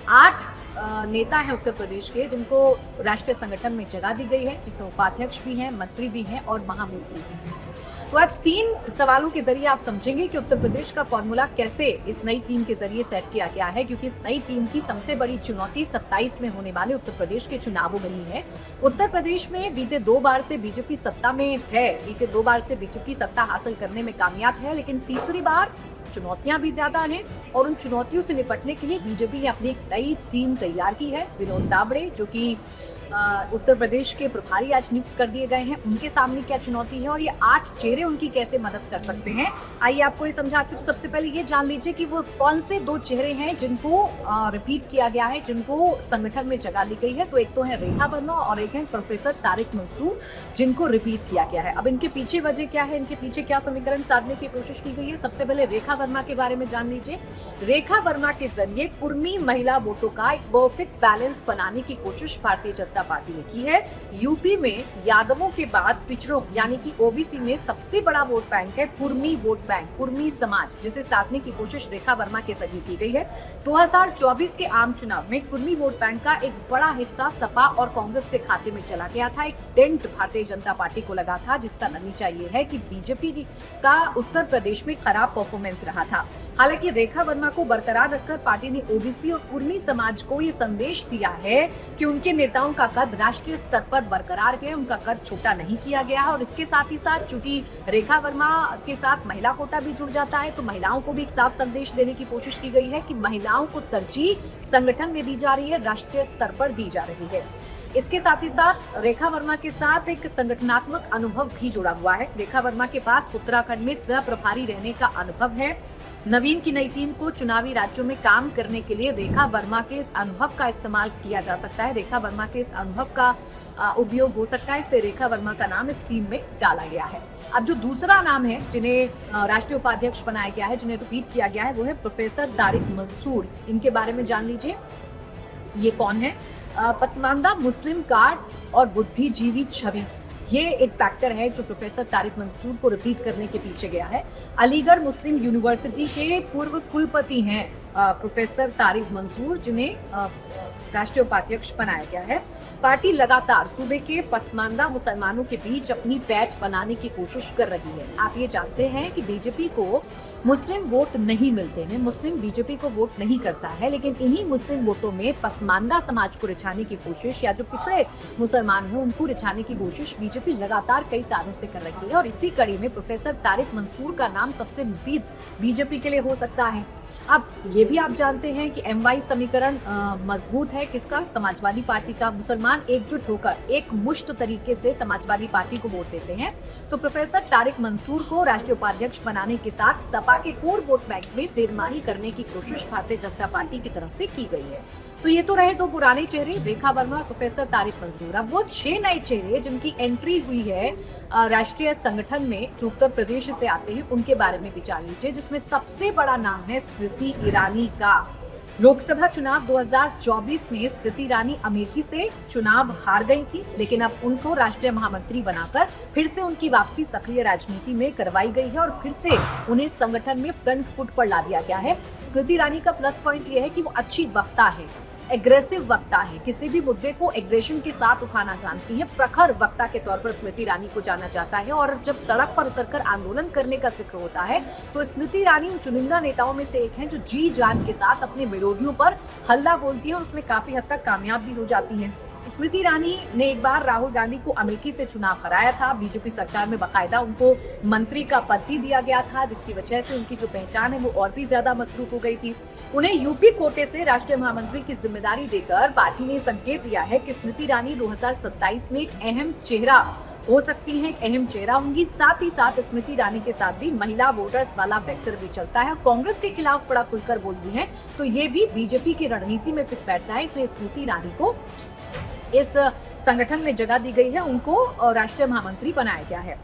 8 नेता हैं उत्तर प्रदेश के जिनको राष्ट्रीय संगठन में जगह दी गई है, जिसमें उपाध्यक्ष भी हैं, मंत्री भी हैं और महामंत्री भी हैं। तो आज 3 सवालों के जरिए आप समझेंगे कि उत्तर प्रदेश का फॉर्मूला कैसे इस नई टीम के जरिए सेट किया गया है, क्योंकि इस नई टीम की सबसे बड़ी चुनौती 27 में होने वाले उत्तर प्रदेश के चुनावों में ही है। उत्तर प्रदेश में बीते 2 बार से बीजेपी सत्ता में है, बीते 2 बार से बीजेपी सत्ता हासिल करने में कामयाब है, लेकिन तीसरी बार चुनौतियां भी ज्यादा हैं और उन चुनौतियों से निपटने के लिए बीजेपी ने अपनी एक नई टीम तैयार की है। विनोद तावड़े जो कि उत्तर प्रदेश के प्रभारी आज नियुक्त कर दिए गए हैं, उनके सामने क्या चुनौती है और ये 8 चेहरे उनकी कैसे मदद कर सकते हैं, आइए आपको ये समझाती हूँ। सबसे पहले ये जान लीजिए कि वो कौन से 2 चेहरे हैं जिनको रिपीट किया गया है, जिनको संगठन में जगह दी गई है। तो एक तो है रेखा वर्मा और एक है प्रोफेसर तारिक मंसूर, जिनको रिपीट किया गया है। अब इनके पीछे वजह क्या है, इनके पीछे क्या समीकरण साधने की कोशिश की गई है। सबसे पहले रेखा वर्मा के बारे में जान लीजिए। रेखा वर्मा के जरिए कुर्मी महिला वोटों का एक परफेक्ट बैलेंस बनाने की कोशिश भारतीय जनता पार्टी ने की है। यूपी में यादवों के बाद पिछड़ों यानी कि ओबीसी में सबसे बड़ा वोट बैंक है कुर्मी वोट बैंक, कुर्मी समाज, जिसे साधने की कोशिश रेखा वर्मा के जरिए की गई है। 2024 के आम चुनाव में कुर्मी वोट बैंक का एक बड़ा हिस्सा सपा और कांग्रेस के खाते में चला गया था। एक डेंट भारतीय जनता पार्टी को लगा था, जिसका नतीजा ये है कि बीजेपी का उत्तर प्रदेश में खराब परफॉर्मेंस रहा था। हालांकि रेखा वर्मा को बरकरार रखकर पार्टी ने ओबीसी और कुर्मी समाज को ये संदेश दिया है कि उनके नेताओं का कद राष्ट्रीय स्तर पर बरकरार है, उनका कद छोटा नहीं किया गया है। और इसके साथ ही साथ चूंकि रेखा वर्मा के साथ महिला कोटा भी जुड़ जाता है, तो महिलाओं को भी एक साफ संदेश देने की कोशिश की गई है कि महिलाओं को तरजीह संगठन में दी जा रही है, राष्ट्रीय स्तर पर दी जा रही है। इसके साथ ही साथ रेखा वर्मा के साथ एक संगठनात्मक अनुभव भी जुड़ा हुआ है। रेखा वर्मा के पास उत्तराखंड में सह प्रभारी रहने का अनुभव है। नवीन की नई टीम को चुनावी राज्यों में काम करने के लिए रेखा वर्मा के इस अनुभव का इस्तेमाल किया जा सकता है, रेखा वर्मा के इस अनुभव का उपयोग हो सकता है, इसलिए रेखा वर्मा का नाम इस टीम में डाला गया है। अब जो दूसरा नाम है जिन्हें राष्ट्रीय उपाध्यक्ष बनाया गया है, जिन्हें रिपीट किया गया है, वो है प्रोफेसर तारिक मंसूर। इनके बारे में जान लीजिए, ये कौन है। पसमानदा मुस्लिम कार्ड और बुद्धिजीवी छवि, ये एक फैक्टर है जो प्रोफेसर तारिक मंसूर को रिपीट करने के पीछे गया है। अलीगढ़ मुस्लिम यूनिवर्सिटी के पूर्व कुलपति हैं प्रोफेसर तारिक मंसूर, जिन्हें राष्ट्रीय उपाध्यक्ष बनाया गया है। पार्टी लगातार सूबे के पसमानदा मुसलमानों के बीच अपनी पैठ बनाने की कोशिश कर रही है। आप ये जानते हैं कि बीजेपी को मुस्लिम वोट नहीं मिलते हैं, मुस्लिम बीजेपी को वोट नहीं करता है, लेकिन इन्हीं मुस्लिम वोटों में पसमानदा समाज को रिझाने की कोशिश या जो पिछड़े मुसलमान हैं उनको रिझाने की कोशिश बीजेपी लगातार कई सालों से कर रही है। और इसी कड़ी में प्रोफेसर तारिक मंसूर का नाम सबसे मुफीद बीजेपी के लिए हो सकता है। अब ये भी आप जानते हैं कि एमवाई समीकरण मजबूत है किसका, समाजवादी पार्टी का। मुसलमान एकजुट होकर एक मुश्त तरीके से समाजवादी पार्टी को वोट देते हैं। तो प्रोफेसर तारिक मंसूर को राष्ट्रीय उपाध्यक्ष बनाने के साथ सपा के कोर वोट बैंक में सेधमाही करने की कोशिश भारतीय जनता पार्टी की तरफ से की गई है। तो ये तो रहे 2 पुराने चेहरे, रेखा वर्मा, प्रोफेसर तारिक मंसूर। अब वो 6 नए चेहरे जिनकी एंट्री हुई है राष्ट्रीय संगठन में, जो उत्तर प्रदेश से आते हैं, उनके बारे में विचार लीजिए, जिसमें सबसे बड़ा नाम है स्मृति ईरानी का। लोकसभा चुनाव 2024 में स्मृति ईरानी अमेठी से चुनाव हार गई थी, लेकिन अब उनको राष्ट्रीय महामंत्री बनाकर फिर से उनकी वापसी सक्रिय राजनीति में करवाई गई है और फिर से उन्हें संगठन में फ्रंट फुट पर ला दिया गया है। स्मृति ईरानी का प्लस पॉइंट ये है कि वो अच्छी वक्ता है, एग्रेसिव वक्ता है, किसी भी मुद्दे को एग्रेशन के साथ उठाना जानती है। प्रखर वक्ता के तौर पर स्मृति ईरानी को जाना जाता है और जब सड़क पर उतरकर आंदोलन करने का जिक्र होता है तो स्मृति ईरानी उन चुनिंदा नेताओं में से एक हैं जो जी जान के साथ अपने विरोधियों पर हल्ला बोलती है और उसमें काफी हद तक कामयाब भी हो जाती है। स्मृति ईरानी ने एक बार राहुल गांधी को अमेठी से चुनाव हराया था। बीजेपी सरकार में बाकायदा उनको मंत्री का पद भी दिया गया था, जिसकी वजह से उनकी जो पहचान है वो और भी ज्यादा मजबूत हो गई थी। उन्हें यूपी कोटे से राष्ट्रीय महामंत्री की जिम्मेदारी देकर पार्टी ने संकेत दिया है कि स्मृति ईरानी 2027 में एक अहम चेहरा हो सकती है, एक अहम चेहरा होंगी। साथ ही साथ स्मृति ईरानी के साथ भी महिला वोटर्स वाला वेक्टर भी चलता है। कांग्रेस के खिलाफ बड़ा खुलकर बोलती है, तो ये भी बीजेपी की रणनीति में फिट बैठता है। इसलिए स्मृति ईरानी को इस संगठन में जगह दी गई है, उनको राष्ट्रीय महामंत्री बनाया गया है।